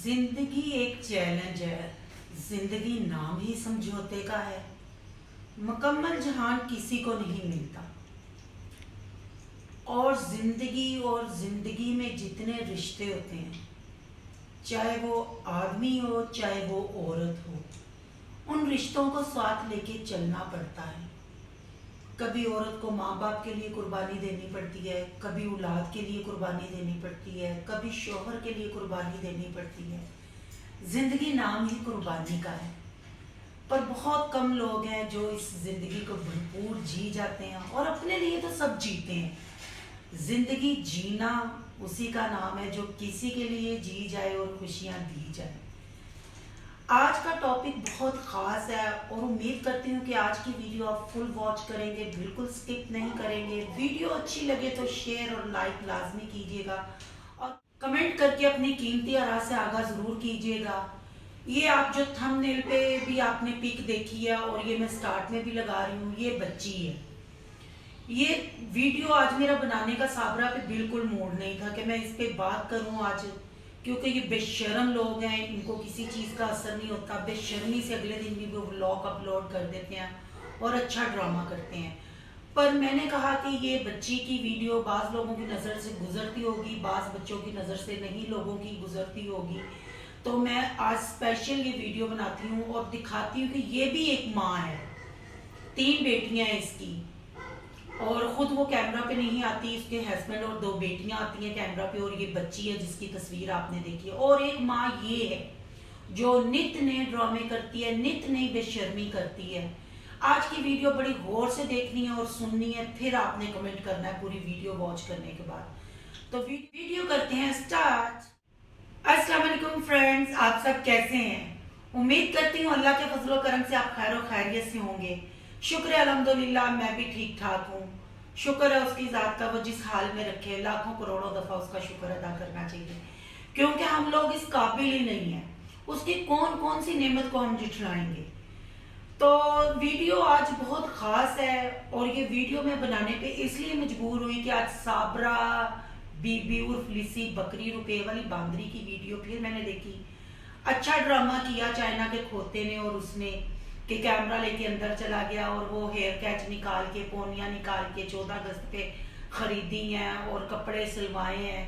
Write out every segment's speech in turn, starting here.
जिंदगी एक चैलेंज है। जिंदगी नाम ही समझौते का है। मुकम्मल जहान किसी को नहीं मिलता। और जिंदगी में जितने रिश्ते होते हैं, चाहे वो आदमी हो चाहे वो औरत हो, उन रिश्तों को साथ लेके चलना पड़ता है। कभी औरत को माँ बाप के लिए कुर्बानी देनी पड़ती है, कभी औलाद के लिए कुर्बानी देनी पड़ती है, कभी शौहर के लिए कुर्बानी देनी पड़ती है। जिंदगी नाम ही कुर्बानी का है, पर बहुत कम लोग हैं जो इस जिंदगी को भरपूर जी जाते हैं और अपने लिए तो सब जीते हैं। जिंदगी जीना उसी का नाम है जो किसी के लिए जी जाए और खुशियां दी जाए। आज का टॉपिक बहुत ख़ास है और उम्मीद करती हूँ कि आज की वीडियो आप फुल वॉच करेंगे, बिल्कुल स्किप नहीं करेंगे। वीडियो अच्छी लगे तो शेयर और लाइक लाजमी कीजिएगा और कमेंट करके अपनी कीमती आरा से आगाह ज़रूर कीजिएगा। ये आप जो थंबनेल पे भी आपने पिक देखी है और ये मैं स्टार्ट में भी लगा रही हूँ, ये बच्ची है। ये वीडियो आज मेरा बनाने का साबरा पे बिल्कुल मूड नहीं था कि मैं इस पे बात करूँ आज, क्योंकि ये बेशर्म लोग हैं, इनको किसी चीज़ का असर नहीं होता। बेशर्मी से अगले दिन भी वो व्लॉग अपलोड कर देते हैं और अच्छा ड्रामा करते हैं। पर मैंने कहा कि ये बच्ची की वीडियो बाज़ लोगों की नज़र से गुजरती होगी, बाज़ बच्चों की नज़र से नहीं लोगों की गुजरती होगी, तो मैं आज स्पेशल ये वीडियो बनाती हूँ और दिखाती हूँ कि ये भी एक माँ है। 3 बेटियाँ हैं इसकी और ख़ुद वो कैमरा पे नहीं आती, इसके हस्बैंड और 2 बेटियां आती हैं कैमरा पे, और ये बच्ची है जिसकी तस्वीर आपने देखी है। और एक माँ ये है जो नित नए ड्रामे करती है, नित नई बेशर्मी करती है। आज की वीडियो बड़ी गौर से देखनी है और सुननी है, फिर आपने कमेंट करना है पूरी वीडियो वॉच करने के बाद। तो वीडियो करते हैं स्टार्ट। अस्सलाम वालेकुम फ्रेंड्स, आप सब कैसे हैं? उम्मीद करती हूँ अल्लाह के फजलो करम से आप खैर और खैरियत से होंगे। शुक्र है अल्हम्दुलिल्लाह, मैं भी ठीक ठाक हूँ। शुक्र है उसकी ज़ात का, वो जिस हाल में रखे लाखों करोड़ों दफ़ा उसका शुक्र अदा करना चाहिए, क्योंकि हम लोग इस काबिल ही नहीं है। उसकी कौन कौन सी नेमत को हम जिठलाएंगे। तो वीडियो आज बहुत ख़ास है और ये वीडियो मैं बनाने पे इसलिए मजबूर हुई कि आज साबरा बीबी उर्फ लिसी बकरी रुपए वाली बांदरी की वीडियो फिर मैंने देखी। अच्छा ड्रामा किया चाइना के खोते ने, और उसने कि कैमरा लेके अंदर चला गया और वो हेयर कैच निकाल के, पोनियाँ निकाल के 14 अगस्त पे खरीदी हैं और कपड़े सिलवाए हैं।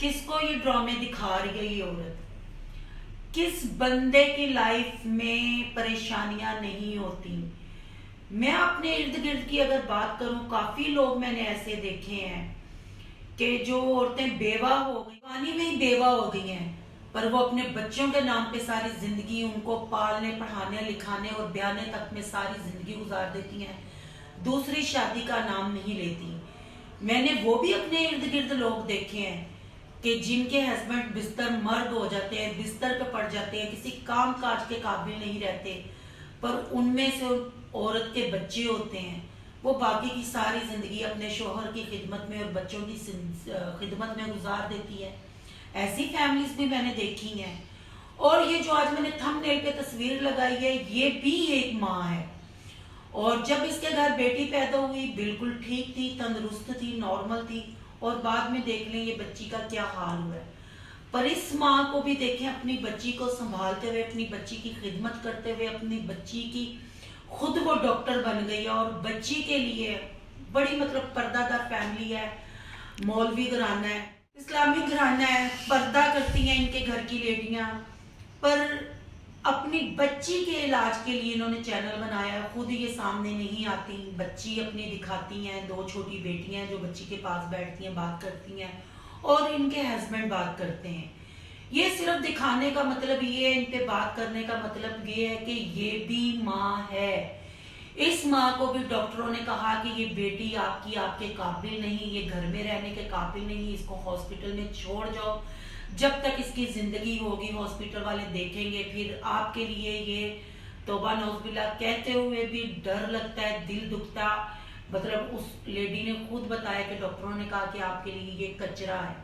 किसको ये ड्रामे दिखा रही है ये औरत? किस बंदे की लाइफ में परेशानियां नहीं होती? मैं अपने इर्द गिर्द की अगर बात करूं, काफी लोग मैंने ऐसे देखे हैं कि जो औरतें बेवा हो गई, पानी में ही बेवा हो गई हैं, पर वो अपने बच्चों के नाम पे सारी जिंदगी उनको पालने, पढ़ाने, लिखाने और ब्याने तक में सारी जिंदगी गुजार देती हैं, दूसरी शादी का नाम नहीं लेती। मैंने वो भी अपने इर्द गिर्द लोग देखे हैं कि जिनके हस्बैंड बिस्तर मर्द हो जाते हैं, बिस्तर पे पड़ जाते हैं, किसी काम काज के काबिल नहीं रहते, पर उनमें से औरत के बच्चे होते हैं। वो बाकी की सारी जिंदगी अपने शोहर की खिदमत में और बच्चों की खिदमत में गुजार देती है। ऐसी फैमिलीज भी मैंने देखी हैं। और ये जो आज मैंने थंबनेल पे तस्वीर लगाई है, ये भी एक माँ है। और जब इसके घर बेटी पैदा हुई बिल्कुल ठीक थी, तंदुरुस्त थी, नॉर्मल थी, और बाद में देख लें ये बच्ची का क्या हाल हुआ है। पर इस माँ को भी देखें अपनी बच्ची को संभालते हुए, अपनी बच्ची की खिदमत करते हुए, अपनी बच्ची की खुद वो डॉक्टर बन गई है और बच्ची के लिए बड़ी मतलब पर्दादार फैमिली है, मौलवी घराना है, इस्लामी घराना है, पर्दा करती हैं इनके घर की लेडियां। पर अपनी बच्ची के इलाज के लिए इन्होंने चैनल बनाया, खुद ये सामने नहीं आती, बच्ची अपनी दिखाती हैं। 2 छोटी बेटियां हैं जो बच्ची के पास बैठती हैं, बात करती हैं, और इनके हस्बैंड बात करते हैं। ये सिर्फ दिखाने का मतलब ये है, इन पे बात करने का मतलब ये है कि ये भी माँ है। इस माँ को भी डॉक्टरों ने कहा कि ये बेटी आपकी आपके काबिल नहीं, ये घर में रहने के काबिल नहीं, इसको हॉस्पिटल में छोड़ जाओ, जब तक इसकी जिंदगी होगी हॉस्पिटल वाले देखेंगे, फिर आपके लिए ये तौबा नौज़बिल्ला। कहते हुए भी डर लगता है, दिल दुखता। मतलब उस लेडी ने खुद बताया कि डॉक्टरों ने कहा कि आपके लिए ये कचरा है,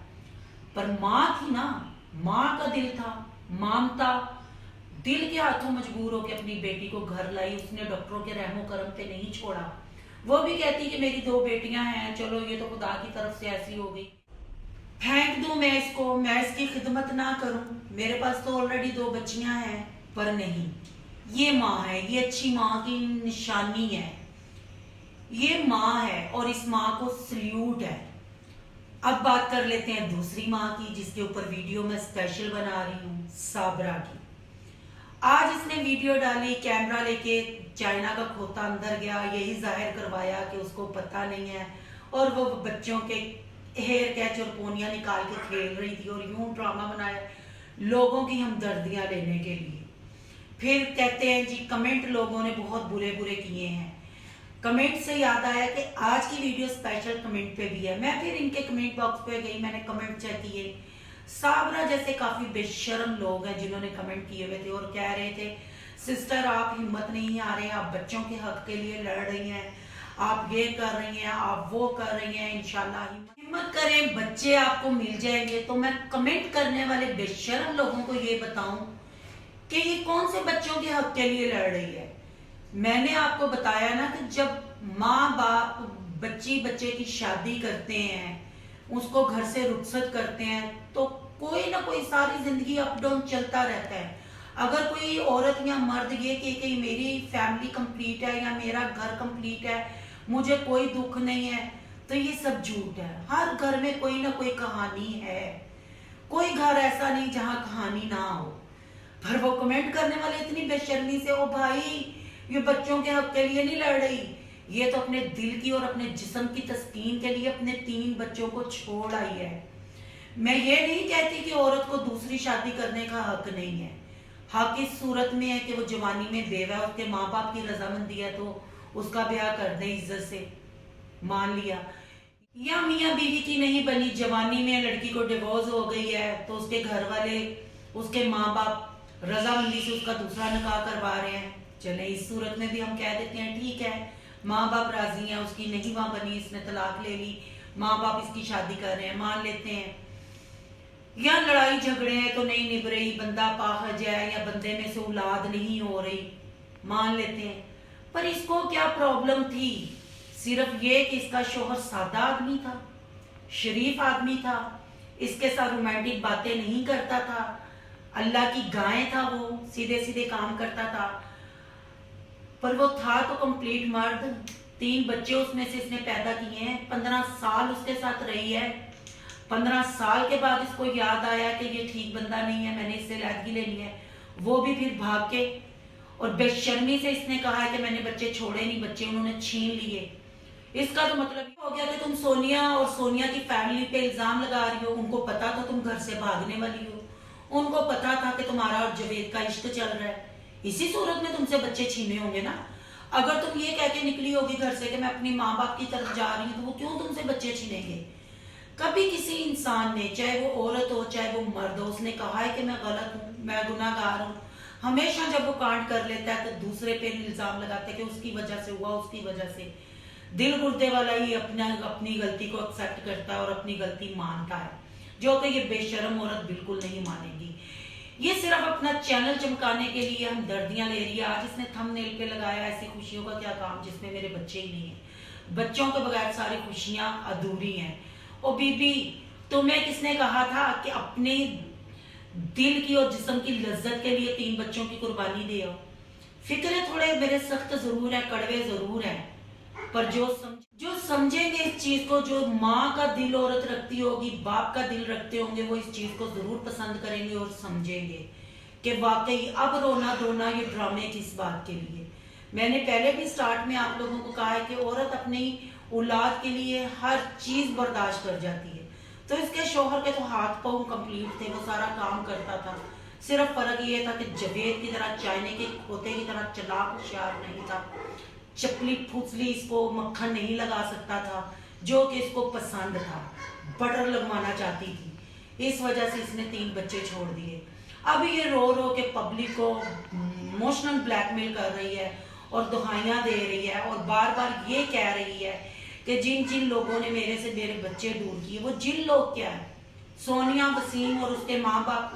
पर माँ थी ना, माँ का दिल था, ममता, दिल के हाथों मजबूर होकर अपनी बेटी को घर लाई। उसने डॉक्टरों के रहमो करम पे नहीं छोड़ा। वो भी कहती कि मेरी 2 बेटियां हैं, चलो ये तो खुदा की तरफ से ऐसी हो गई। پھینک دوں میں اس کو، میں اس کی خدمت نہ کروں؟ میرے پاس تو آلریڈی 2 بچیاں ہیں، پر نہیں، یہ ماں ہے، یہ اچھی ماں کی نشانی ہے، یہ ماں ہے اور اس ماں کو سلیوٹ ہے۔ اب بات کر لیتے ہیں دوسری ماں کی، جس کے اوپر ویڈیو میں اسپیشل بنا رہی ہوں، صابرہ کی۔ آج اس نے ویڈیو ڈالی، کیمرہ لے کے چائنا کا کھوتا اندر گیا، یہی ظاہر کروایا کہ اس کو پتہ نہیں ہے، اور وہ بچوں کے ہیئر کیچ اور پونیاں نکال کے کھیل رہی تھی، اور یوں ڈرامہ بنایا لوگوں کی ہمدردیاں لینے کے لیے۔ پھر کہتے ہیں جی کمنٹ لوگوں نے بہت برے برے کیے ہیں۔ کمنٹ سے یاد آیا کہ آج کی ویڈیو سپیشل کمنٹ پہ بھی ہے۔ میں پھر ان کے کمنٹ باکس پہ گئی، میں نے کمنٹ چیک کیے۔ صابرہ جیسے کافی بے شرم لوگ ہیں جنہوں نے کمنٹ کیے ہوئے تھے اور کہہ رہے تھے سسٹر آپ ہمت نہیں آ رہے ہیں، آپ بچوں کے حق کے لیے لڑ رہی ہیں، آپ یہ کر رہی ہیں، آپ وہ کر رہی ہیں، انشاءاللہ ہمت کریں، بچے آپ کو مل جائیں گے۔ تو میں کمنٹ کرنے والے بے شرم لوگوں کو یہ بتاؤں کہ یہ کون سے بچوں کے حق کے لیے لڑ رہی ہے؟ میں نے آپ کو بتایا نا کہ جب ماں باپ بچے کی شادی کرتے ہیں، اس کو گھر سے رخصت کرتے ہیں، تو کوئی نہ کوئی ساری زندگی اپ ڈاؤن چلتا رہتا ہے۔ اگر کوئی عورت یا مرد یہ کہ میری فیملی کمپلیٹ ہے یا میرا گھر کمپلیٹ ہے، مجھے کوئی دکھ نہیں ہے، تو یہ سب جھوٹ ہے۔ ہر گھر میں کوئی نہ کوئی کہانی ہے، کوئی گھر ایسا نہیں جہاں کہانی نہ ہو۔ پر وہ کمنٹ کرنے والے اتنی بے شرمی سے، او بھائی یہ بچوں کے حق کے لیے نہیں لڑ رہی، یہ تو اپنے دل کی اور اپنے جسم کی تسکین کے لیے اپنے 3 بچوں کو چھوڑ آئی ہے۔ میں یہ نہیں کہتی کہ عورت کو دوسری شادی کرنے کا حق نہیں ہے۔ حق اس صورت میں ہے کہ وہ جوانی میں بیوہ ہے، اس کے ماں باپ کی رضامندی ہے تو اس کا بیاہ کر دیں، عزت سے مان لیا۔ یا میاں بیوی کی نہیں بنی، جوانی میں لڑکی کو ڈیورس ہو گئی ہے تو اس کے گھر والے، اس کے ماں باپ رضامندی سے اس کا دوسرا نکاح کروا رہے ہیں، چلیں اس صورت میں بھی ہم کہہ دیتے ہیں ٹھیک ہے، ماں باپ راضی ہیں، اس کی نہیں ماں بنی، اس نے طلاق لے لی، ماں باپ اس کی شادی کر رہے ہیں، مان لیتے ہیں۔ یا لڑائی جھگڑے ہیں تو نہیں نبھ رہی، بندہ پاخج ہے یا بندے میں سے اولاد نہیں ہو رہی، مان لیتے ہیں۔ پر اس کو کیا پرابلم تھی؟ صرف یہ کہ اس کا شوہر سادہ آدمی تھا، شریف آدمی تھا، اس کے ساتھ رومانٹک باتیں نہیں کرتا تھا، اللہ کی گائیں تھا، وہ سیدھے سیدھے کام کرتا تھا۔ پر وہ تھا تو کمپلیٹ مرد، 3 بچے اس میں سے اس نے پیدا کیے ہیں، 15 سال اس کے ساتھ رہی ہے۔ 15 سال کے بعد اس کو یاد آیا کہ یہ ٹھیک بندہ نہیں ہے، میں نے اس سے علیحدگی لینی ہے، وہ بھی پھر بھاگ کے اور بے شرمی سے اس نے کہا ہے کہ میں نے بچے چھوڑے نہیں، بچے انہوں نے چھین لیے۔ اس کا تو مطلب یہ ہو گیا کہ تم سونیا اور سونیا کی فیملی پہ الزام لگا رہی ہو، ان کو پتا تھا تم گھر سے بھاگنے والی ہو، ان کو پتا تھا کہ تمہارا اور جوید کا عشق چل رہا ہے، اسی صورت میں تم سے بچے چھینے ہوں گے نا۔ اگر تم یہ کہہ کے نکلی ہوگی گھر سے کہ میں اپنی ماں باپ کی طرف جا رہی ہوں، تو وہ کیوں تم سے بچے چھینیں گے؟ کبھی کسی انسان نے، چاہے وہ عورت ہو چاہے وہ مرد ہو، اس نے کہا ہے کہ میں غلط ہوں، میں گناہ گار ہوں؟ ہمیشہ جب وہ کانڈ کر لیتا ہے تو دوسرے پہ الزام لگاتا ہے کہ اس کی وجہ سے ہوا، اس کی وجہ سے۔ دل گردے والا ہی اپنی غلطی کو ایکسیپٹ کرتا ہے اور اپنی غلطی مانتا ہے، جو کہ یہ بے شرم عورت بالکل نہیں مانے گی۔ یہ صرف اپنا چینل چمکانے کے لیے ہمدردیاں لے رہی ہے۔ آج اس نے تھم نیل پہ لگایا ایسی خوشیوں کا کیا کام جس میں میرے بچے ہی نہیں ہیں، بچوں کے بغیر ساری خوشیاں ادھوری ہیں۔ او بی بی، تمہیں کس نے کہا تھا کہ اپنے دل کی اور جسم کی لذت کے لیے 3 بچوں کی قربانی دے ہو؟ فکرے تھوڑے میرے سخت ضرور ہیں، کڑوے ضرور ہیں، پر جو سمجھیں گے اس چیز کو، جو ماں کا دل عورت رکھتی ہوگی، باپ کا دل رکھتے ہوں گے، وہ اس چیز کو ضرور پسند کریں گے اور سمجھیں گے کہ واقعی اب رونا دھونا یہ ڈرامے کس بات کے لیے۔ میں نے پہلے بھی سٹارٹ میں آپ لوگوں کو کہا ہے کہ عورت اپنی اولاد کے لیے ہر چیز برداشت کر جاتی ہے، تو اس کے شوہر کے تو ہاتھ پاؤں کمپلیٹ تھے، وہ سارا کام کرتا تھا، صرف فرق یہ تھا کہ جوید کی طرح چائنے کے کھوتے کی طرح چلاک ہوشیار نہیں تھا، چپلی پھوسلی اس کو مکھن نہیں لگا سکتا تھا جو کہ اس کو پسند تھا، بٹر لگوانا چاہتی تھی، اس وجہ سے اس نے 3 بچے چھوڑ دیے۔ اب یہ رو رو کے پبلک کو ایموشنل بلیک میل کر رہی ہے اور دہائیاں دے رہی ہے اور بار بار یہ کہہ رہی ہے کہ جن لوگوں نے میرے سے میرے بچے دور کیے، وہ جن لوگ کیا ہے، سونیا، وسیم اور اس کے ماں باپ،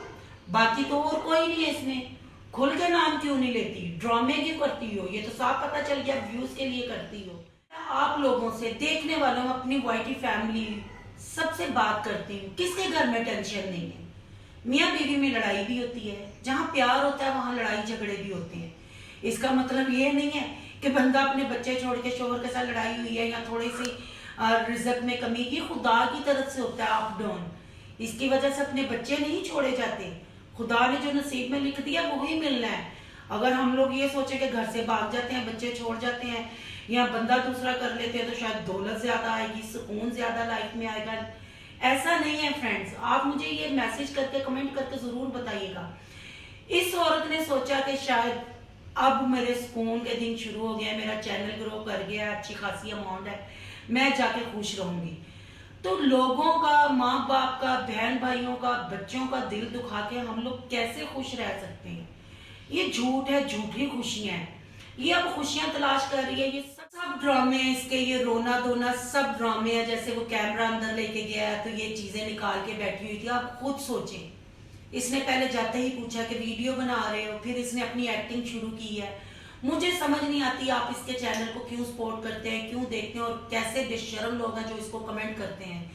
باقی تو اور کوئی نہیں ہے۔ اس میں کھل کے نام کیوں نہیں لیتی؟ ڈرامے کیوں کرتی ہو؟ یہ تو صاف پتہ چل گیا ویوز کے لیے کرتی ہو۔ آپ لوگوں سے، دیکھنے والوں، اپنی وائی ٹی فیملی सबसे बात करती हूँ, किसके घर में टेंशन नहीं है। मियाँ बीवी में लड़ाई भी होती है, जहाँ प्यार होता है वहाँ लड़ाई झगड़े भी होते हैं। इसका मतलब ये नहीं है कि बंदा अपने बच्चे छोड़ के शोहर के साथ लड़ाई हुई है या थोड़ी सी रिजक में कमी, ये खुदा की तरफ से होता है अप डाउन। इसकी वजह से अपने बच्चे नहीं छोड़े जाते, खुदा ने जो नसीब में लिख दिया वही मिलना है। अगर हम लोग ये सोचे कि घर से भाग जाते हैं, बच्चे छोड़ जाते हैं या बंदा दूसरा कर लेते हैं तो शायद दौलत ज्यादा आएगी, सुकून ज्यादा लाइफ में आएगा, ऐसा नहीं है फ्रेंड्स। आप मुझे ये मैसेज करके कमेंट करके जरूर बताइएगा। इस औरत ने सोचा कि शायद अब मेरे सुकून के दिन शुरू हो गया, मेरा चैनल ग्रो कर गया, अच्छी खासी अमाउंट है, मैं जाके खुश रहूंगी। तो लोगों का, माँ बाप का, बहन भाइयों का, बच्चों का दिल दुखा के हम लोग कैसे खुश रह सकते हैं? ये झूठ है, झूठी खुशियां हैं। ये अब खुशियां तलाश कर रही है, ये सब ड्रामे इसके, ये रोना धोना सब ड्रामे है। जैसे वो कैमरा अंदर लेके गया है तो ये चीजें निकाल के बैठी हुई थी। आप खुद सोचें, इसने पहले जाते ही पूछा कि वीडियो बना रहे हो, फिर इसने अपनी एक्टिंग शुरू की है। मुझे समझ नहीं आती आप इसके चैनल को क्यों सपोर्ट करते हैं, क्यों देखते हैं, और कैसे बेशर्म लोग हैं जो इसको कमेंट करते हैं।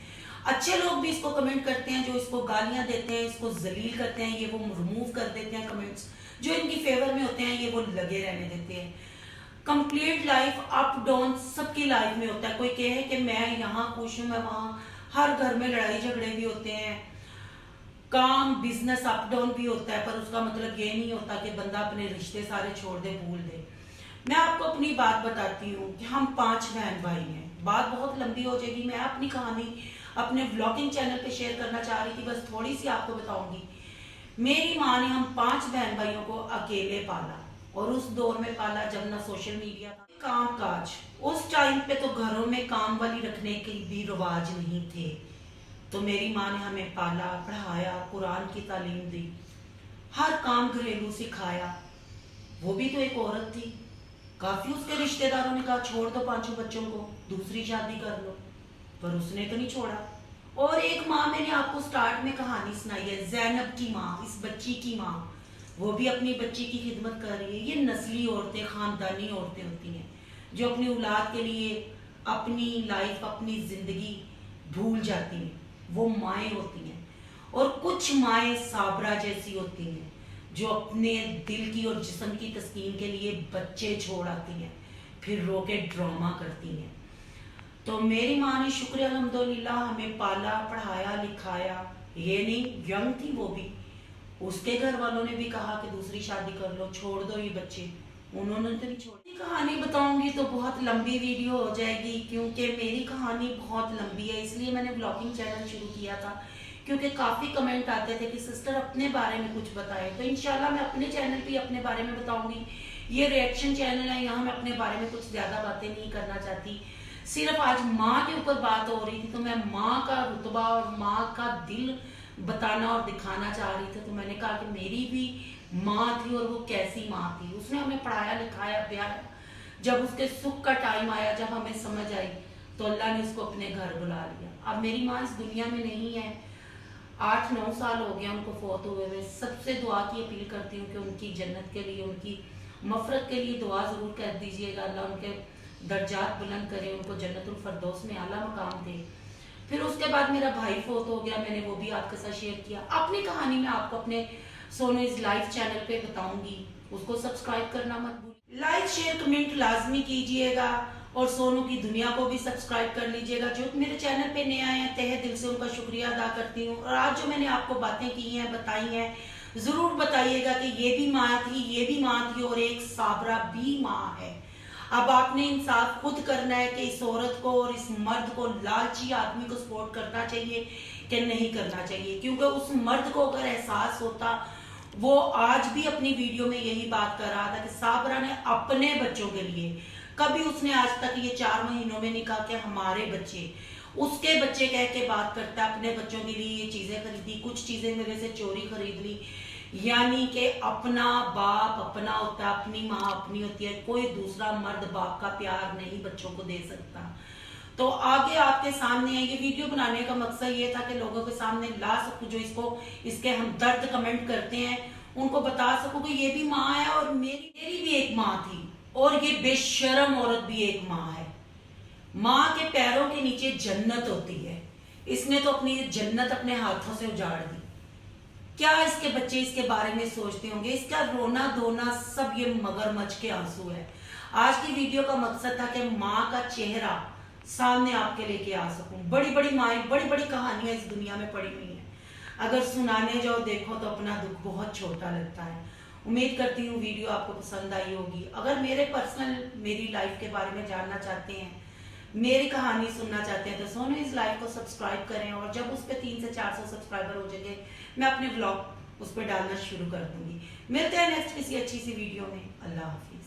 अच्छे लोग भी इसको कमेंट करते हैं, जो इसको गालियां देते हैं, इसको जलील करते हैं, ये वो रिमूव कर देते हैं कमेंट्स। जो इनकी फेवर में होते हैं ये वो लगे रहने देते हैं। कंप्लीट लाइफ अप डाउन सबकी लाइफ में होता है। कोई कहे कि मैं यहाँ खुश हूँ, मैं वहां, हर घर में लड़ाई झगड़े भी होते हैं, काम बिजनेस अप डाउन भी होता है, पर उसका मतलब ये नहीं होता कि बंदा अपने रिश्ते सारे छोड़ दे, भूल दे। मैं आपको अपनी बात बताती हूँ कि हम 5 बहन भाई हैं। बात बहुत लंबी हो जाएगी, मैं अपनी कहानी अपने व्लॉगिंग चैनल पे शेयर करना चाह रही थी, बस थोड़ी सी आपको बताऊंगी। मेरी माँ ने हम 5 बहन भाइयों को अकेले पाला, और उस दौर में पाला जब ना सोशल मीडिया था, काम काज। उस टाइम पे तो घरों में काम वाली रखने के भी रिवाज नहीं थे। तो मेरी माँ ने हमें पाला, पढ़ाया, कुरान की तालीम दी, हर काम घरेलू सिखाया। वो भी तो एक औरत थी। काफी उसके रिश्तेदारों ने कहा छोड़ दो 5 बच्चों को, दूसरी शादी कर लो, पर उसने तो नहीं छोड़ा। और एक माँ मैंने आपको स्टार्ट में कहानी सुनाई है, जैनब की माँ, इस बच्ची की माँ, वो भी अपनी बच्ची की खिदमत कर रही है। ये नस्ली औरतें, खानदानी औरतें होती हैं जो अपनी औलाद के लिए अपनी लाइफ, अपनी जिंदगी भूल जाती हैं। वो माएँ होती हैं। और कुछ माएँ साबरा जैसी होती हैं जो अपने दिल की और जिस्म की तस्कीन के लिए बच्चे छोड़ आती हैं, फिर रो के ड्रामा करती हैं। तो मेरी माँ ने शुक्र अल्हम्दुलिल्लाह हमें पाला, पढ़ाया, लिखाया। ये नहीं, यंग थी वो भी, उसके घर वालों ने भी कहा कि दूसरी शादी कर लो, छोड़ दो ये बच्चे, उन्होंने तो नहीं छोड़ी। कहानी बताऊंगी तो बहुत लंबी वीडियो हो जाएगी, क्योंकि मेरी कहानी बहुत लंबी है। इसलिए मैंने ब्लॉगिंग चैनल शुरू किया था, क्योंकि काफी कमेंट आते थे कि सिस्टर अपने बारे में कुछ बताएं। तो इंशाल्लाह मैं अपने चैनल पे अपने बारे में बताऊंगी। ये रिएक्शन चैनल है, यहाँ मैं अपने बारे में कुछ ज्यादा बातें नहीं करना चाहती। सिर्फ आज माँ के ऊपर बात हो रही थी तो मैं माँ का रुतबा और माँ का दिल बताना और दिखाना चाह रही थी। तो मैंने कहा कि मेरी भी माँ थी और वो कैसी माँ थी। उसने हमें पढ़ाया, लिखाया, ब्याह। जब उसके सुख का टाइम आया, जब हमें समझ आई, तो अल्लाह ने उसको अपने घर बुला लिया। अब मेरी माँ इस दुनिया में नहीं है, 8-9 साल हो गया उनको फौत हुए हुए। सबसे दुआ की अपील करती हूँ कि उनकी जन्नत के लिए, उनकी मफरत के लिए दुआ जरूर कर दीजिएगा। अल्लाह उनके दर्जात बुलंद करे, उनको जन्नतुल फरदौस में आला मकाम दे। फिर उसके बाद मेरा भाई फौत हो गया, मैंने वो भी आपके साथ शेयर किया। अपनी कहानी में आपको अपने सोनू इज लाइफ चैनल पे बताऊंगी, उसको सब्सक्राइब करना मत भूलिए। लाइक, शेयर, कमेंट लाजमी कीजिएगा, और सोनू की दुनिया को भी सब्सक्राइब कर लीजिएगा। जो मेरे चैनल पे नए आए हैं, तहे दिल से उनका शुक्रिया अदा करती हूँ। और आज जो मैंने आपको बातें की हैं, बताई हैं, जरूर बताइएगा कि ये भी माँ थी, ये भी माँ थी, और एक साबरा भी माँ है। अब आपने इंसाफ खुद करना है कि इस औरत को और इस मर्द को, लालची आदमी को सपोर्ट करना चाहिए कि नहीं करना चाहिए। क्योंकि उस मर्द को अगर एहसास होता, वो आज भी अपनी वीडियो में यही बात कर रहा था कि साबरा ने अपने बच्चों के लिए, कभी उसने आज तक ये 4 महीनों में नहीं कहा कि हमारे बच्चे, उसके बच्चे कह के बात करता है। अपने बच्चों के लिए ये चीजें खरीदी, कुछ चीजें मेरे से चोरी खरीद ली। यानी कि अपना बाप अपना होता है, अपनी माँ अपनी होती है। कोई दूसरा मर्द बाप का प्यार नहीं बच्चों को दे सकता। तो आगे आपके सामने है, ये वीडियो बनाने का मकसद ये था कि लोगों के सामने ला सकूं, जो इसको, इसके हम दर्द कमेंट करते हैं, उनको बता सकूं कि ये भी माँ है और मेरी भी एक माँ थी, और ये बेशर्म औरत भी एक माँ है। माँ के पैरों के नीचे जन्नत होती है। इसने तो अपनी जन्नत अपने हाथों से उजाड़ दी। क्या इसके बच्चे इसके बारे में सोचते होंगे? इसका रोना धोना सब ये मगरमच्छ के आंसू है। आज की वीडियो का मकसद था कि माँ का चेहरा सामने आपके लेके आ सकूं। बड़ी बड़ी माएँ, बड़ी बड़ी कहानियां इस दुनिया में पड़ी हुई हैं, अगर सुनाने जाओ देखो तो अपना दुख बहुत छोटा लगता है। उम्मीद करती हूँ वीडियो आपको पसंद आई होगी। अगर मेरे पर्सनल मेरी लाइफ के बारे में जानना चाहते हैं, मेरी कहानी सुनना चाहते हैं, तो सोनू इस लाइव को सब्सक्राइब करें, और जब उस पर 300 से 400 सब्सक्राइबर हो जाएंगे मैं अपने ब्लॉग उस पर डालना शुरू कर दूंगी। मिलते हैं नेक्स्ट किसी अच्छी सी वीडियो में। अल्लाह हाफिज।